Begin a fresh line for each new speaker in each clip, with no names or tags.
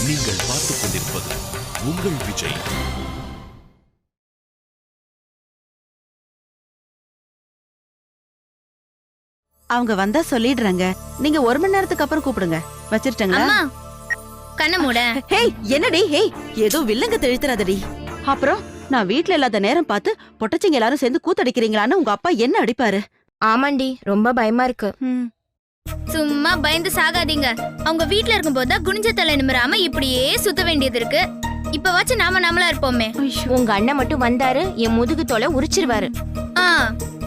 நீங்கள் பார்த்துக் கொண்டிருப்பது உங்கள் விஜய்.
அவங்க வந்தா சொல்லிடுறாங்க. நீங்க 1 மணி நேரத்துக்கு அப்புறம் கூப்பிடுங்க. வச்சிருட்டங்களா?
கண்ண மூட.
ஹேய் என்னடி? ஹேய் ஏதோ வில்லங்க தெளித்துறாதடி. அப்புறம் நான் வீட்ல இல்லாத நேரம் பார்த்து பொட்டச்சிங்க எல்லாரும் சேர்ந்து கூத்தடிக்கிறீங்களான்னு உங்க அப்பா என்ன அடிப்பாரு?
ஆமாண்டி, ரொம்ப பயமா இருக்கு.
சும்மா பயந்து சாகாதீங்க. அவங்க வீட்ல இருக்கும்போது குனிஞ்ச தலை நிமிராம இப்படியே சுத்த வேண்டியது இருக்கு. இப்ப வச்சு நாமளா இருப்போமே.
உங்க அண்ணன் மட்டும் வந்தாரு என் முதுகு தோலை உரிச்சிருவாரு.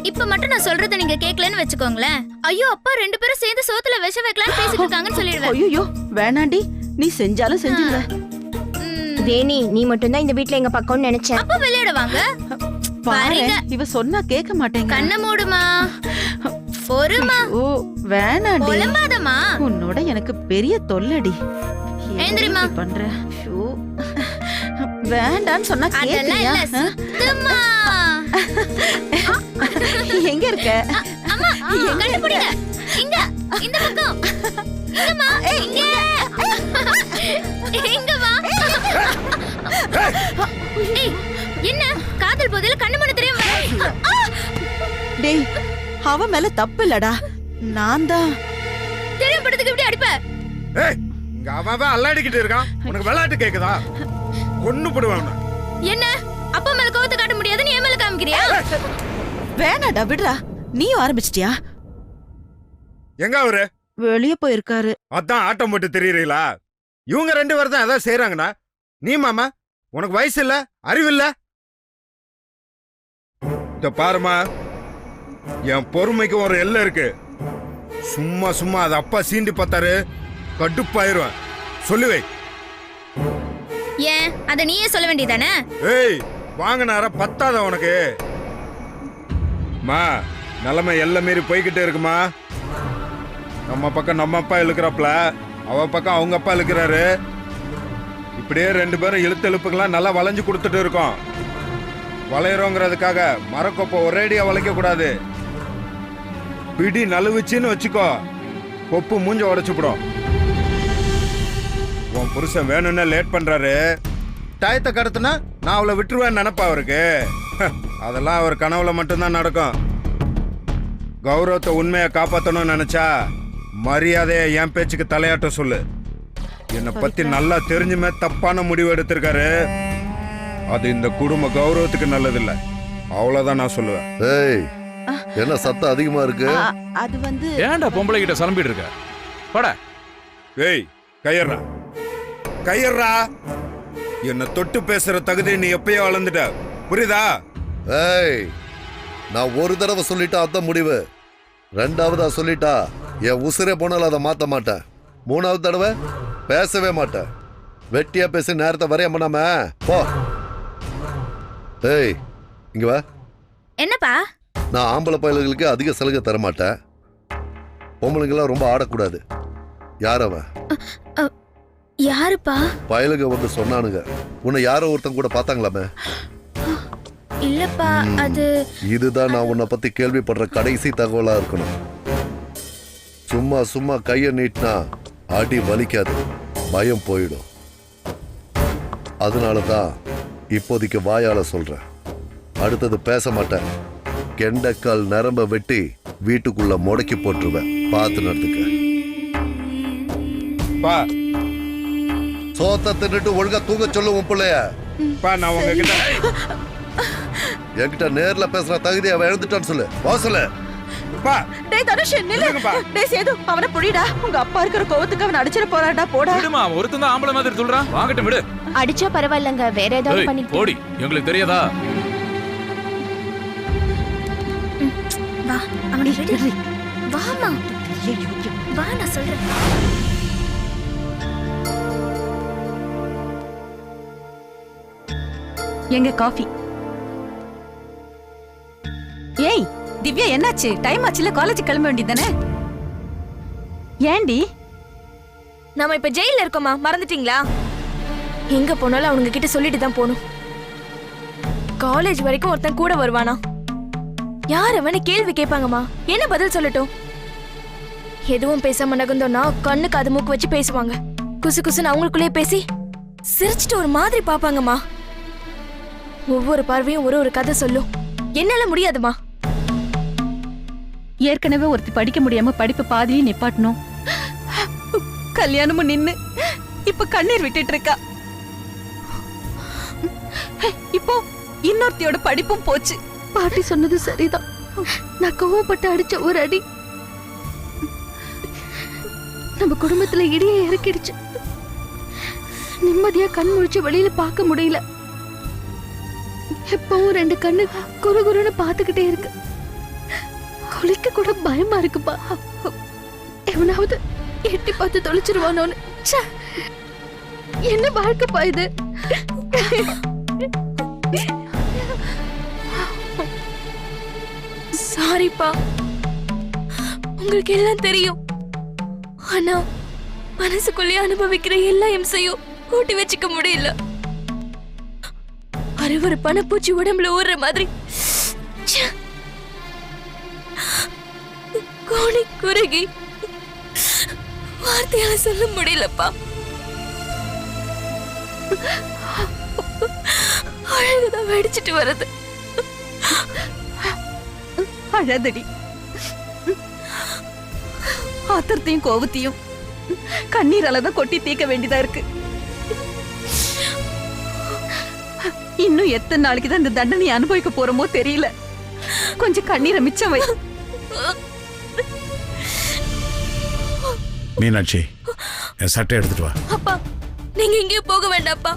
இப்ப மட்டும் நான் சொல்றத நீங்க கேக்கலன்னு வச்சுக்கோங்களேன். ஐயோ அப்பா 2 பேரும் சேர்ந்து சோத்துல விஷ வைக்கலாம்னு பேசிட்டு இருக்காங்கன்னு சொல்லிடுவேன்.
ஐயோ வேணாண்டி, நீ செஞ்சாலும் செஞ்சிருவ.
வேணி, நீ மட்டும் தான் இந்த வீட்ல எங்க பக்கம்னு நினைச்சேன்.
அப்ப விளையாட வாங்க.
பாரு, இவ சொன்னா கேட்க மாட்டேங்க.
கண்ண மூடுமா. பொறுமா.
ஓ வேணாண்டி.
பொலமாதமா.
உன்னோட எனக்கு பெரிய தொல்லடி.
ஏந்திரிமா
பண்ற. வேண்டான்னு சொன்னா கேட்டியா?
சுத்தமா.
எங்க இருக்க?
அம்மா கண்ணு புடிங்க. இங்க இந்த பக்கம். இங்கமா இங்க. இங்க வா. ஏய் என்ன காதல் போதில கண்ணு மூட தெரியாம.
டேய் அவ மேல தப்பு இல்லடா, நான் தான்.
தெரியும் படுத்துக்கு இப்படி அடிப்ப.
ஏய் இங்க அவன் அல்லாடிக்கிட்டு இருக்கான். உனக்கு விளையாட்டு கேக்குதா? கொன்னு போடுவான்.
என்ன அப்பா மேல கோவத்தை காட்ட முடியாது, நீ மேல காமிக்கிறியா?
வேணாடா விடுடா. நீயும் ஆரம்பிச்சிட்டியா?
எங்க அவரு?
வெளிய போயிருக்காரு.
அதான் ஆட்டம் போட்டு தெரியறீங்களா? இவங்க 2 பேரும் தான் அதான் செய்யறாங்கண்ணா. நீ மாமா உனக்கு வயசு இல்ல, அறிவு இல்ல. இத பாருமா, என் பொறுமைக்கு ஒரு எல்லை இருக்கு. சும்மா சும்மா அது அப்பா சீண்டி பார்த்தாரு கடுப்பாயிருவேன். சொல்லுவே.
ஏன் அத நீயே சொல்ல வேண்டியதானே?
ஏய் வாங்கினார பத்தாத உனக்கு. மா நிலைமை எல்லாம் மீறி போய்கிட்டே இருக்குமா. நம்ம பக்கம் நம்ம அப்பா இழுக்கிறாப்ல, அவ பக்கம் அவங்க அப்பா இழுக்கிறாரு. இப்படியே 2 பேரும் இழுப்புக்கெல்லாம் நல்லா வளைஞ்சு கொடுத்துட்டு இருக்கோம். வளையறோங்கிறதுக்காக மரக்கொப்பை ஒரேடியா வளைக்க கூடாது. பிடி நழுவுச்சின்னு வச்சுக்கோ, கொப்பு மூஞ்ச உடைச்சுப்படும். உன் புருஷன் வேணும்னு லேட் பண்றாரு. டயத்தை கடத்துனா நான் அவளை விட்டுருவேன்னு நினைப்பா அவருக்கு. அதெல்லாம் அவர் கனவுல மட்டும்தான் நடக்கும். கௌரவத்தை உண்மையை காப்பாற்றணும்னு நினைச்சா மரியாதையை என் பேச்சுக்கு தலையாட்ட சொல்லு. என்னை பத்தி நல்லா தெரிஞ்சுமே தப்பான முடிவு எடுத்திருக்காரு. அது இந்த குடும்ப கௌரவத்துக்கு நல்லதில்ல. அவ்வளவுதான் நான் சொல்லுவேன்.
ஏய் என்ன சத்தம் அதிகமா இருக்கு?
அது வந்து
ஏன்டா பொம்பளை கிட்ட சலம்பிட்டு இருக்க? போடா.
ஏய் கையறா கையறா. என்ன தொட்டு பேசுற தகுதி நீ எப்பயோ வளர்ந்துட்ட, புரியுதா?
ஏய் நான் ஒரு தடவை சொல்லிட்டா அதான் முடிவு. 2வதா சொல்லிட்டா என் உசுரே போனாலும் அதை மாத்த மாட்டேன். 3வது தடவை பேசவே மாட்டேன். வெட்டியா பேசி நேரத்தை வரைய பண்ணாம போ. ஏய் இங்க வா.
என்னப்பா?
நான் ஆம்பளை பயல்களுக்கு அதிக சலுகை தர மாட்டேன். பொம்பளைங்கெல்லாம் ரொம்ப ஆடக்கூடாது. யார் அவன்?
யாருப்பா?
பயலுக வந்து சொன்னானுங்க. உன்னை யாரோ ஒருத்தன் கூட பார்த்தாங்களாமே.
இல்லப்பா, அது
இதுதான் நான் உன்னை பத்தி கேள்விப்படுற கடைசி தகவலா இருக்கணும். சும்மா சும்மா கைய நீட்டினா அடி வலிக்காது, பயம் போயிடும். அதனாலதான் இப்போதைக்கு வாயால சொல்றேன். அடுத்தது பேச மாட்டேன். கெண்டக்கால் நரம்ப வெட்டி வீட்டுக்குள்ள முடக்கி போட்டுருவேன். பார்த்து நடந்துக்க. சோத்த தின்னுட்டு ஒழுங்கா தூங்க சொல்லுவோம் பிள்ளைய.
நான் உங்ககிட்ட
என்கிட்ட நேர்ல பேசுற தகுதி அவன் எழுந்துட்டான்னு சொல்லு. வாசல
டேய் தனுஷ் நில்லு. டேய் சேது அவனை புடிடா. உங்க அப்பா இருக்கிற கோவத்துக்கு அவன் அடிச்சிர போறாடா. போடா.
விடுமா, ஒருத்தன் தான் ஆம்பளை மாதிரி சொல்றான். வாங்கட்டும் விடு.
அடிச்சா பரவாயில்லங்க, வேற ஏதாவது பண்ணி
போடி. எங்களுக்கு தெரியாதா?
வா அவனை ரெடி. வாமா வா, நான் சொல்றேன்.
எங்க காஃபி? ஏய் திவ்யா என்னாச்சு? டைம் ஆச்சுல, காலேஜ் கிளம்ப வேண்டியதானே? ஏண்டி?
நாம இப்ப ஜெயில இருக்கோமா, மறந்துட்டீங்களா? எங்க போனாலும் அவங்க கிட்ட சொல்லிட்டு தான் போகணும். காலேஜ் வரைக்கும் ஒருத்தன் கூட வருவானா? யார் அவனு கேள்வி கேட்பாங்கம்மா, என்ன பதில் சொல்லட்டும்? எதுவும் பேசாம நகர்ந்தோம்னா கண்ணுக்கு அது மூக்கு வச்சு பேசுவாங்க. குசு குசுன்னு அவங்களுக்குள்ளே பேசி சிரிச்சிட்டு ஒரு மாதிரி பாப்பாங்கம்மா. ஒவ்வொரு பார்வையும் ஒரு ஒரு கதை சொல்லும். என்னால முடியாதுமா.
ஏற்கனவே ஒருத்தி படிக்க முடியாம படிப்பு பாதியே நிப்பாட்டணும். கல்யாணமும் நின்னு இப்ப கண்ணீர் விட்டுட்டு இருக்கா. இப்போ இன்னொருத்தியோட படிப்பும் போச்சு.
பாட்டி சொன்னது சரிதான். நான் கோவப்பட்டு அடிச்ச ஒரு அடி நம்ம குடும்பத்துல இடியே இறக்கிடுச்சு. நிம்மதியா கண் முழிச்சு வெளியில பார்க்க முடியல. எப்பவும் 2 கண்ணு குறுகுறுன்னு பாத்துக்கிட்டே இருக்கு. குளிக்க கூட பயமா இருக்குப்பா. எவனாவது எட்டி பார்த்து தொலைச்சிருவானோன்னு. ச்சே, என்ன வாழ்க்கைப்பா இது?
சாரிப்பா, உங்களுக்கு எல்லாம் தெரியும். ஆனா மனசுக்குள்ளே அனுபவிக்கிற எல்லா இம்சையும் கூட்டி வச்சுக்க முடியல. ஒரு பணப்பூச்சி உடம்புல ஊறுற மாதிரி ச்சே. கோணி குறுகி வார்த்தையால சொல்ல முடியலப்பா. அழகுதான் வெடிச்சிட்டு வருது.
அழதடி. ஆத்திரத்தையும் கோவத்தையும் கண்ணீராலதான் கொட்டி தீர்க்க வேண்டியதா இருக்கு. இன்னும் எத்தனை நாளைக்கு தான் இந்த தண்டனையை அனுபவிக்க போறோமோ தெரியல. கொஞ்சம் கண்ணீரை மிச்சம் வை.
மீனாட்சி, என் சட்டை எடுத்துட்டு வா.
அப்பா, நீங்க எங்கேயும் போக வேண்டாப்பா.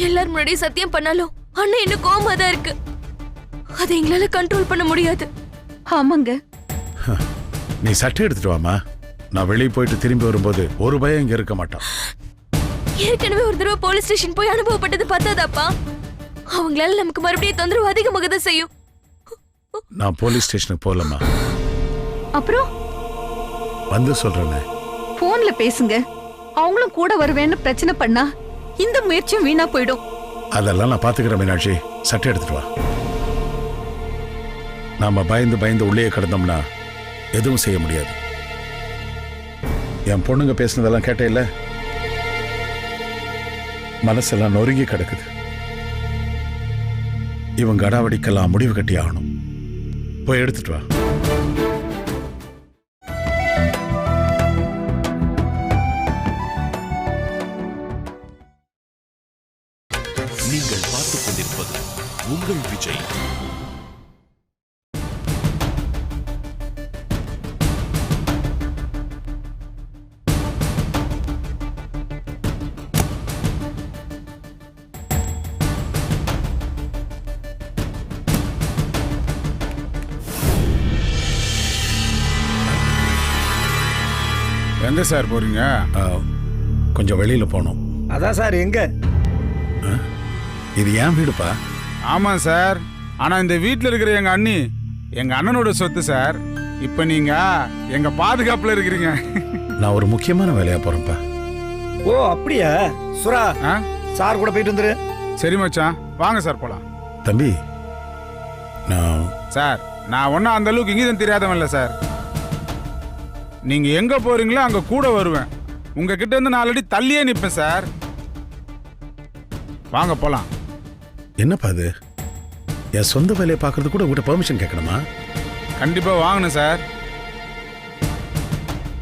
எல்லாரும் முன்னாடி சத்தியம் பண்ணாலும் அண்ணன் இன்னும் கோவமா தான் இருக்கு. அதை எங்களால கண்ட்ரோல் பண்ண முடியாது.
ஆமாங்க.
நீ சட்டை எடுத்துட்டு வாமா. நான் வெளியே போயிட்டு திரும்பி வரும்போது ஒரு பயம் இங்க இருக்க மாட்டான்.
ஏற்கனவே ஒரு தடவை போலீஸ் ஸ்டேஷன் போய் அனுபவப்பட்டது பத்தாதாப்பா? அவங்களால நமக்கு மறுபடியும் தொந்தரவு அதிகமாக தான் செய்யும்.
நான் போலீஸ் ஸ்டேஷனுக்கு போகலம்மா.
அப்புறம்
வந்து சொல்றேனே.
போன்ல பேசுங்க. அவங்களும் கூட வருவேன்னு பிரச்சனை பண்ணா இந்த முயற்சியும் வீணா போயிடும்.
அதெல்லாம் நான் பாத்துக்கிறேன் மீனாட்சி. சட்டை எடுத்துட்டு வா. நாம பயந்து பயந்து உள்ளே கிடந்தோம்னா எதுவும் செய்ய முடியாது. என் பொண்ணுங்க பேசுனதெல்லாம் கேட்டே இல்ல. மனசெல்லாம் நொறுங்கி கிடக்குது. இவங்க அடாவடிக்கெல்லாம் முடிவு கட்டி ஆகணும். போய் எடுத்துட்டு வா.
நீங்கள் பார்த்துக் கொண்டிருப்பது உங்கள் விஜய்.
எங்க சார் போறீங்க? கொஞ்சம் வெளியில போகணும்.
அதான் சார். எங்க?
இது ஏன் வீடுப்பா?
ஆமா சார். ஆனா இந்த வீட்ல இருக்கிற எங்க அண்ணி எங்க அண்ணனோட சொத்து சார். இப்ப நீங்க எங்க பாதுகாப்புல இருக்கிறீங்க.
நான் ஒரு முக்கியமான வேலையா போறேன்ப்பா.
ஓ அப்படியா? சுரா, சார் கூட போயிட்டு வந்துரு. சரி மச்சான், வாங்க சார் போலாம்.
தம்பி, நான்
சார், நான் ஒன்னும் அந்த அளவுக்கு இங்கேயும் தெரியாதவன் இல்ல சார். நீங்க எங்க போறீங்களோ அங்க கூட வருவேன். உங்ககிட்ட இருந்து 4 அடி தள்ளியே நிப்பேன் சார். வாங்க போலாம்.
என்னப்பா அது? என் சொந்த வேலையை பார்க்கறது கூட உங்கள்கிட்ட பெர்மிஷன் கேட்கணுமா?
கண்டிப்பா வாங்கணும் சார்.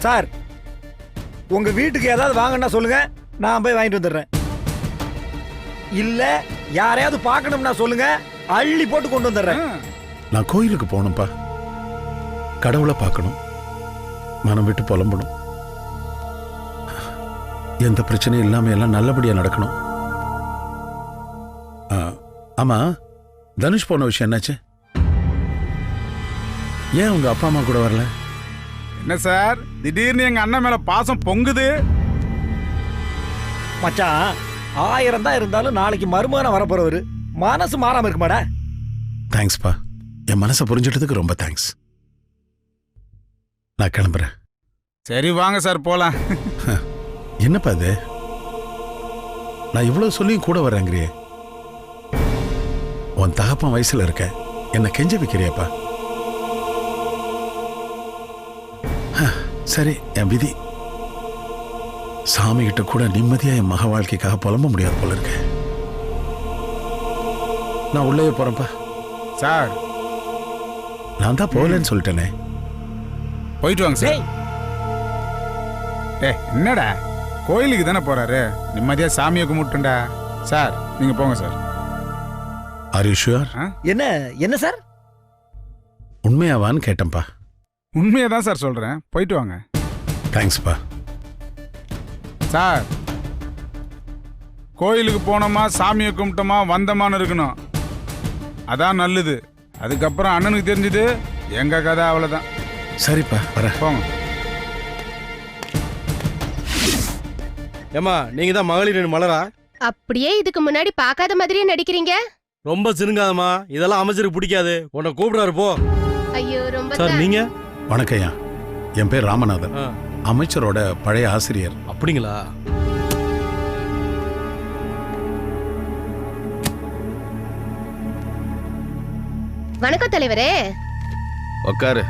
சார், உங்க வீட்டுக்கு ஏதாவது வாங்கன்னா சொல்லுங்க, நான் போய் வாங்கிட்டு வந்துடுறேன். இல்ல யாரையாவது பார்க்கணும்னா சொல்லுங்க, அள்ளி போட்டு கொண்டு வந்துடுறேன்.
நான் கோயிலுக்கு போகணும்ப்பா. கடவுளை பார்க்கணும். மனம் விட்டு புலம்பணும். எந்த பிரச்சனையும் இல்லாம எல்லாம் நல்லபடியா நடக்கணும். ஆமா, தனுஷ் போன விஷயம் என்னாச்சு? ஏன் உங்க அப்பா அம்மா கூட வரல?
என்ன சார், திடீர்னு எங்க அண்ணன் மேல பாசம் பொங்குது?
மச்சான், 1000 தான் இருந்தாலும் நாளைக்கு மருமகனா வரப்போறவரு மனசு மாறாம இருக்குமாடா?
தேங்க்ஸ்ப்பா. என் மனசை புரிஞ்சிட்டதுக்கு ரொம்ப தேங்க்ஸ். நான் கிளம்புறேன்.
சரி வாங்க சார் போலாம்.
என்னப்பா இது? நான் இவ்வளவு சொல்லியும் கூட வரேங்கிறியே. உன் தகப்பன் வயசுல இருக்க என்ன கெஞ்ச வைக்கிறியாப்பா? சரி, என் விதி. சாமி கிட்ட கூட நிம்மதியா என் மக வாழ்க்கைக்காக புலம்ப முடியாது போல இருக்கு. நான் உள்ளே போறேன்ப்பா.
சார்
நான் தான் போகலன்னு சொல்லிட்டேனே.
போயிட்டு வாங்க சார். என்னடா கோயிலுக்கு தானே போறாரு, நிம்மதியா சாமியை கும்பிட்டுண்டா. சார் நீங்க போங்க சார்.
Are you sure?
என்ன சார்?
உண்மையாவான்னு கேட்டேன்ப்பா.
உண்மையை தான் சார் சொல்றேன், போயிட்டு வாங்க.
தேங்க்ஸ்ப்பா.
சார் கோயிலுக்கு போனோமா சாமியை கும்பிட்டோமா வந்தமான்னு இருக்கணும், அதான் நல்லது. அதுக்கப்புறம் அண்ணனுக்கு தெரிஞ்சது எங்க கதை அவ்வளவுதான்.
சரிப்பா வரேன்.
போங்க.
ஏமா நீங்க தான் மகளிர் மலரா?
அப்படியே இதுக்கு முன்னாடி பார்க்காத மாதிரியே நடிக்கிறீங்க.
ரொம்ப சிறுங்காதம்மா, இதெல்லாம் அமைச்சருக்கு பிடிக்காது. உன்னை கூப்பிடாரு போ.
ஐயோ ரொம்ப
சார் நீங்க?
வணக்கம்யா, என் பேர் ராமநாதன், அமைச்சரோட பழைய ஆசிரியர்.
அப்படிங்களா?
வணக்கம் தலைவரே.
உட்காரு.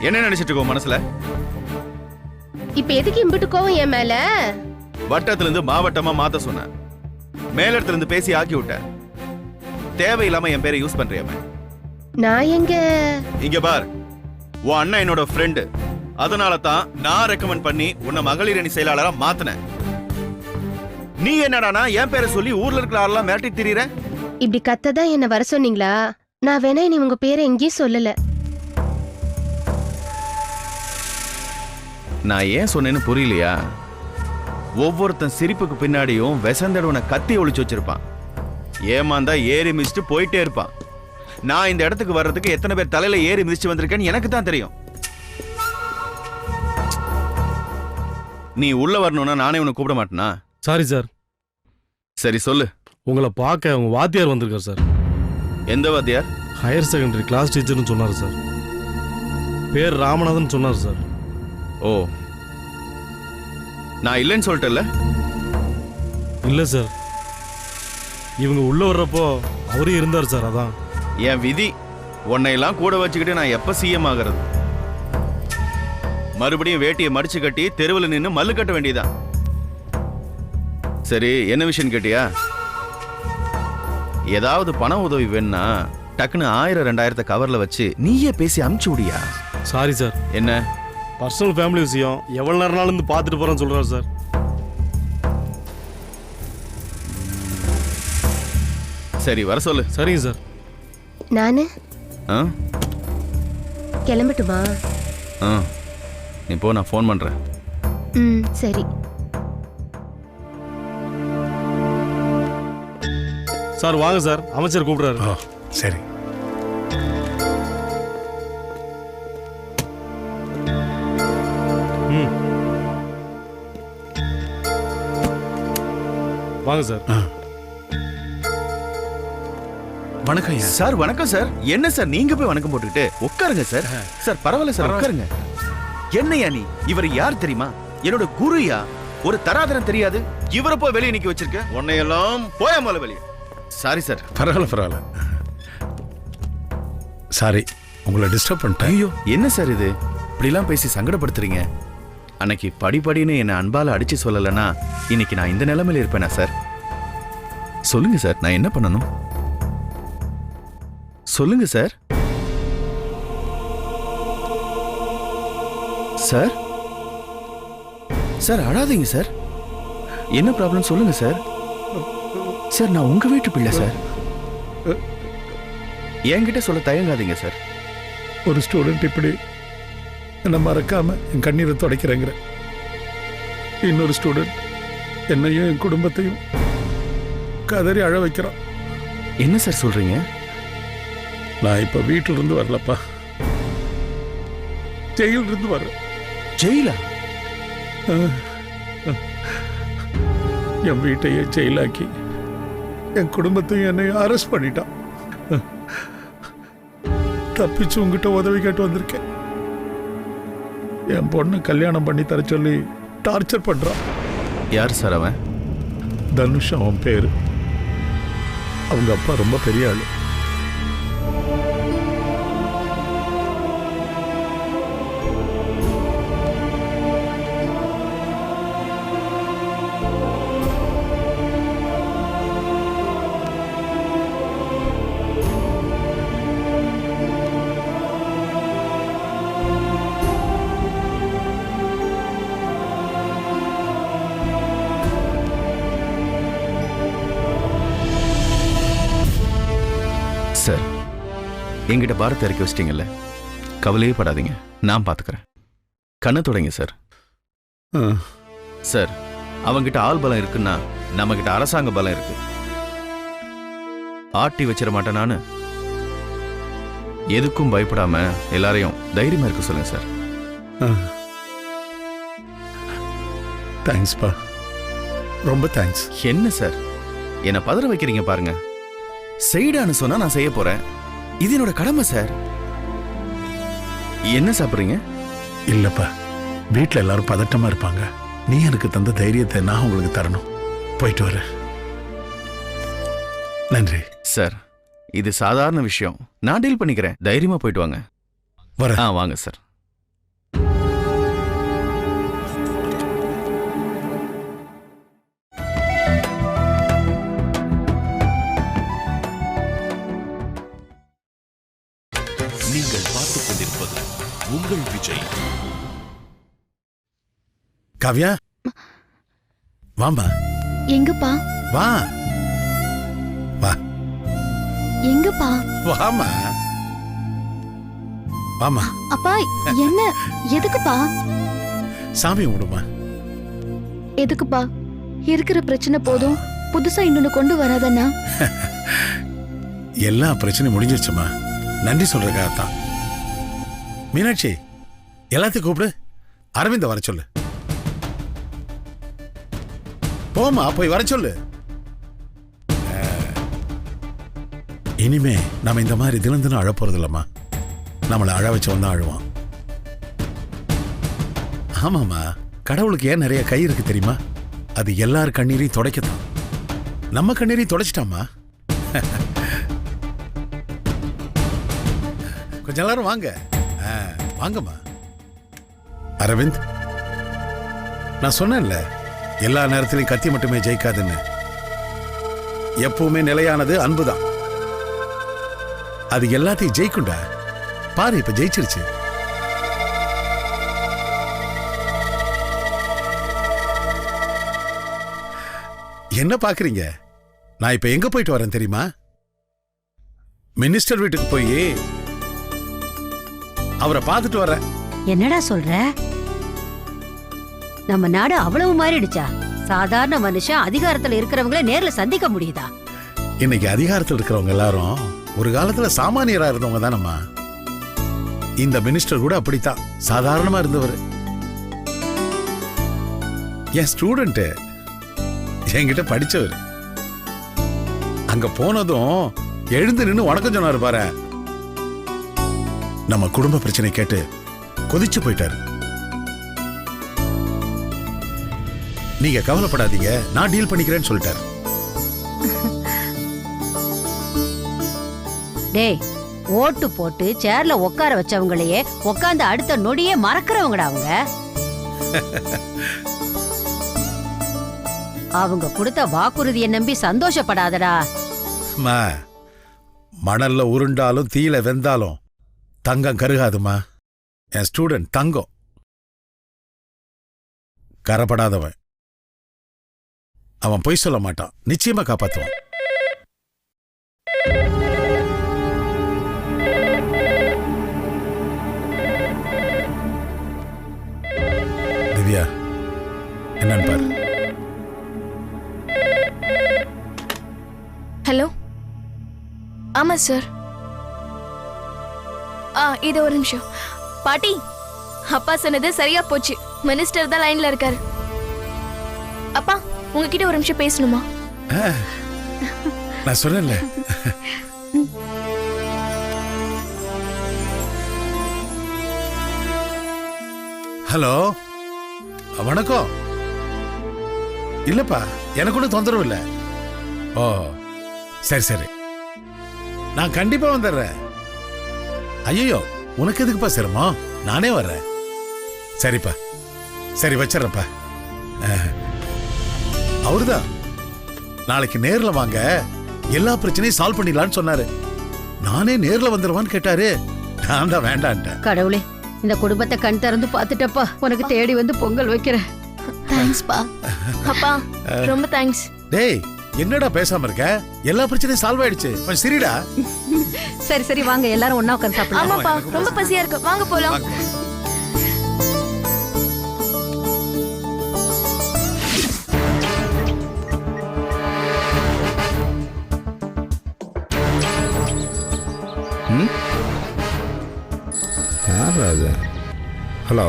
என்ன நினைச்சிட்டு இருக்கோம் மனசுல?
இப்ப எதுக்கு இம்பிட்டு கோவம் என் மேல?
வட்டத்துல இருந்து மாவட்டமா மாத்த சொன்ன, மேலிடத்துல இருந்து பேசி ஆக்கி விட்ட, தேவையில்லாம என் பேரை யூஸ் பண்றியாம.
நான் எங்க?
இங்க பார், உன் அண்ணன் என்னோட ஃப்ரெண்டு, அதனால தான் நான் ரெக்கமெண்ட் பண்ணி உன்னை மகளிர் அணி செயலாளரா மாத்தினேன். நீ என்னடானா என் பேரை சொல்லி ஊர்ல இருக்கிற ஆளெல்லாம் மிரட்டி திரியற.
இப்படி கத்ததான் என்ன வர சொன்னீங்களா? நான் வேணா நீ உங்க பேரை எங்கேயும் சொல்லல.
நான் ஏன் சொன்னேன்னு புரியலையா? ஒவ்வொருத்தன் சிரிப்புக்கு பின்னாடியும் விசந்தடவனை கத்தி ஒளிச்சு வச்சிருப்பான். ஏமாந்தா ஏறி மிதிச்சுட்டு போயிட்டே இருப்பான். நான் இந்த இடத்துக்கு வர்றதுக்கு எத்தனை பேர் தலையில ஏறி மிதிச்சு வந்திருக்கேன்னு எனக்கு தான் தெரியும். நீ உள்ள வரணும்னா நானே உன்னை கூப்பிட மாட்டேனா?
Sorry sir.
சரி சொல்லு.
உங்களை பார்க்க உங்க வாத்தியார் வந்திருக்கார் சார்.
எந்த வாத்தியார்?
ஹையர் செகண்டரி கிளாஸ் டீச்சர்னு சொன்னார் சார். பேர் ராமநாதன் சொன்னார் சார்.
ஓ, நான் இல்லைன்னு சொல்லிட்டேன்ல.
இல்லை சார், இவங்க உள்ள வர்றப்போ அவரே இருந்தார் சார். அதான்
என் விதி. உன்னையெல்லாம் கூட வச்சுக்கிட்டு நான் எப்ப சிஎம் ஆகிறது? மறுபடியும் வேட்டியை மடிச்சு கட்டி தெருவில் நின்று மல்லு கட்ட வேண்டியதான். சரி, என்ன விஷயம் கேட்டியா? ஏதாவது பண உதவி வேணும்னா டக்குன்னு 1000-2000 கவர்ல வச்சு நீயே பேசி அமுச்சு விடியா.
Sorry sir.
என்ன?
பர்சனல் ஃபேமிலி விஷயம், எவ்வளவு நேரம்னாலும் இருந்து பார்த்துட்டு போறேன்னு சொல்றாரு சார்.
சரி வர சொல்லு.
சரிங்க சார்.
நானு
ஆ
கிளம்பட்டுமா?
ஆ, நீ போ, நான் ஃபோன் பண்றேன்.
சரி.
சார் வாங்க சார், அமைச்சர் கூப்பிடுறாரு.
ஓ சரி.
வாங்க சார்.
வணக்கம்
சார். வணக்கம் சார். என்ன சார் நீங்க போய் வணக்கம் போட்டுக்கிட்டு உட்காருங்க சார். சார் பரவாயில்ல சார், உட்காருங்க. என்னையா நீ? இவர் யார் தெரியுமா? என்னோட குருயா. ஒரு தராதரம் தெரியாது, இவரை போய் வெளியே நிக்க வச்சிருக்க. உன்னையெல்லாம் போய போல வெளியே. Sorry sir.
பரவாயில்ல. சாரி, உங்களை டிஸ்டர்ப் பண்ணிட்டேன்.
ஐயோ என்ன சார் இது, இப்படிலாம் பேசி சங்கடப்படுத்துறீங்க? அன்னைக்கு படின்னு என்னை அன்பால அடிச்சு சொல்லலைன்னா இன்னைக்கு நான் இந்த நிலைமையில இருப்பேனா சார்? சொல்லுங்க சார், நான் என்ன பண்ணணும்? சொல்லுங்க சார். சார் சார் அழாதீங்க சார். என்ன ப்ராப்ளம் சொல்லுங்க சார். சார் நான் உங்க வீட்டு பிள்ளை சார், என்கிட்ட சொல்ல தயங்காதீங்க சார்.
ஒரு ஸ்டூடெண்ட் இப்படி என்ன மறக்காம என் கண்ணீரை துடைக்கிறேங்கிற, இன்னொரு ஸ்டூடெண்ட் என்னையும் என் குடும்பத்தையும் கதறி அழ வைக்கிறான்.
என்ன சார் சொல்றீங்க?
நான் இப்ப வீட்டில இருந்து வரலப்பா, ஜெயில இருந்து வர்றேன்.
ஜெயிலா?
என் வீட்டையே ஜெயிலாக்கி என் குடும்பத்தையும் என்னையும் அரெஸ்ட் பண்ணிட்டான். தப்பிச்சு உங்ககிட்ட உதவி கேட்டு வந்திருக்கேன். என் பொண்ணு கல்யாணம் பண்ணி தர சொல்லி டார்ச்சர் பண்றான்.
யார் சார் அவன்?
தனுஷ் அவன் பேரு. அவங்க அப்பா ரொம்ப பெரிய ஆளு.
என்கிட்ட பாரத்தை இறக்கி வச்சிட்டீங்கல்ல, கவலையே படாதீங்க, நான் பாத்துக்கிறேன். கண்ணை தொடங்க சார். சார், அவங்கிட்ட ஆள் பலம் இருக்குன்னா நம்ம கிட்ட அரசாங்க பலம் இருக்கு. ஆட்டி வச்சிட மாட்டேன் நானு. எதுக்கும் பயப்படாம எல்லாரையும் தைரியமா இருக்க சொல்லுங்க சார்.
தேங்க்ஸ்ப்பா, ரொம்ப தேங்க்ஸ்.
என்ன சார் என்ன பதற வைக்கிறீங்க பாருங்க. செய்டான்னு சொன்னா நான் செய்ய போறேன். இது என்னோட கடமை சார். என்ன சாப்பிடுறீங்க?
இல்லப்பா, வீட்டில் எல்லாரும் பதட்டமா இருப்பாங்க. நீ எனக்கு தந்த தைரியத்தை நான் உங்களுக்கு தரணும். போயிட்டு வர. நன்றி
சார். இது சாதாரண விஷயம், நான் டீல் பண்ணிக்கிறேன். தைரியமா போயிட்டு வாங்க.
வர.
வாங்க சார்.
நீங்கள் பார்த்துக் கொண்டிருப்பது உங்கள் விஜய்.
காவ்யா, வாமா.
எங்கப்பா?
வா வா.
எங்கப்பா?
வாமா வாமா.
அப்பா என்ன? எதுக்குப்பா?
சாமி விடுமா.
எதுக்குப்பா? இருக்கிற பிரச்சனை போதும், புதுசா இன்னொன்னு கொண்டு வராதண்ணா.
எல்லா பிரச்சனையும் முடிஞ்சிருச்சுமா. நன்றி சொல்றதுக்காகத்தான். மீனாட்சி, எல்லாத்தையும் கூப்பிடு. அரவிந்த வர சொல்லு. போமா, போய் வர சொல்லு. இனிமே நம்ம இந்த மாதிரி தினம் தினம் அழ போறது இல்லம்மா. நம்மளை அழ வச்சவன் தான் அழுவான். ஆமாமா, கடவுளுக்கு ஏன் நிறைய கை இருக்கு தெரியுமா? அது எல்லார் கண்ணீரையும் துடைக்கத்தான். நம்ம கண்ணீரையும் துடைச்சிட்டாமா. கொஞ்சம் எல்லாரும் வாங்க. வாங்கம்மா. அரவிந்த், நான் சொன்னேன்ல, எல்லா நேரத்திலையும் கத்தி மட்டுமே ஜெயிக்காதுன்னு. எப்பவுமே நிலையானது அன்புதான். அது எல்லாத்தையும் ஜெயிக்குண்டா. பாரு, இப்ப ஜெயிச்சிருச்சு. என்ன பாக்குறீங்க? நான் இப்ப எங்க போயிட்டு வரேன் தெரியுமா? மினிஸ்டர் வீட்டுக்கு போய் அவரை பார்த்துட்டு வரேன்.
என்னடா சொல்ற? நம்ம நாடு அவ்வளவு மாறிடுச்சா? சாதாரண மனுஷன் அதிகாரத்துல இருக்கிறவங்கள நேர்ல சந்திக்க முடியுதா?
இன்னைக்கு அதிகாரத்தில் இருக்கிறவங்க எல்லாரும் ஒரு காலத்துல சாமானியரா இருந்தவங்க தானம்மா. இந்த மினிஸ்டர் கூட அப்படித்தான், சாதாரணமா இருந்தவர். என் ஸ்டூடெண்ட், என்கிட்ட படிச்சவர். அங்க போனதும் எழுந்து நின்னு வணக்கம் சொன்னாரு பாரு. நம்ம குடும்ப பிரச்சனை கேட்டு கொதிச்சு போயிட்டாரு. நீங்க கவலைப்படாதீங்க, நான் டீல் பண்ணிக்கிறேன்னு சொல்லிட்டாரு.
டேய், ஓட்டு போட்டு சேர்ல உட்கார வச்சவங்களையே உட்கார்ந்து அடுத்த நொடியே மறக்கிறவங்கடா அவங்க. அவங்க கொடுத்த வாக்குறுதியை நம்பி சந்தோஷப்படாதடா.
மணல்ல உருண்டாலும் தீயில வெந்தாலும் தங்கம் கருகாதுமா. என் ஸ்டூடெண்ட் தங்கம், கரப்படாதவன். அவன் பொய் சொல்ல மாட்டான், நிச்சயமா காப்பாத்துவான். திவ்யா, என்னன்னு பாரு.
ஹலோ. ஆமா சார். இது ஒரு நிமிஷம். பாட்டி, அப்பா சொன்னது சரியா போச்சு. மினிஸ்டர் தான் லைன்ல இருக்காரு. அப்பா, உங்ககிட்ட ஒரு நிமிஷம் பேசணுமா?
நான் சொன்னேன்ல. ஹலோ, வணக்கம். இல்லப்பா, எனக்கு ஒன்றும் தொந்தரவு இல்லை. ஓ, சரி சரி, நான் கண்டிப்பா வந்துடுறேன். ஐயோ, உனக்கு எதுக்குப்பா சிரமம்? நானே வர்றேன். சரிப்பா, சரி வச்சிடறப்பா. அவருதான் நாளைக்கு நேர்ல வாங்க, எல்லா பிரச்சனையும் சால்வ் பண்ணிடலான்னு சொன்னாரு. நானே நேர்ல வந்துருவான்னு கேட்டாரு. நான் தான் வேண்டான்ட்டேன்.
கடவுளே, இந்த குடும்பத்தை கண் திறந்து பார்த்துட்டப்பா. உனக்கு தேடி வந்து பொங்கல் வைக்கிறேன்.
தேங்க்ஸ்பா.
அப்பா, ரொம்ப தேங்க்ஸ்.
டேய், என்னடா பேசாம இருக்க? எல்லா பிரச்சனையும் சால்வ் ஆயிடுச்சு. கொஞ்சம் சிரிடா.
சரி சரி வாங்க எல்லாரும் ஒண்ணா உட்கார்ந்து சாப்பிடலாம்.
ஆமாப்பா ரொம்ப பசியா இருக்கு, வாங்க போலாம்.
ஹலோ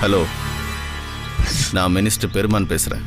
ஹலோ, நான் மினிஸ்டர் பெருமான் பேசுறேன்.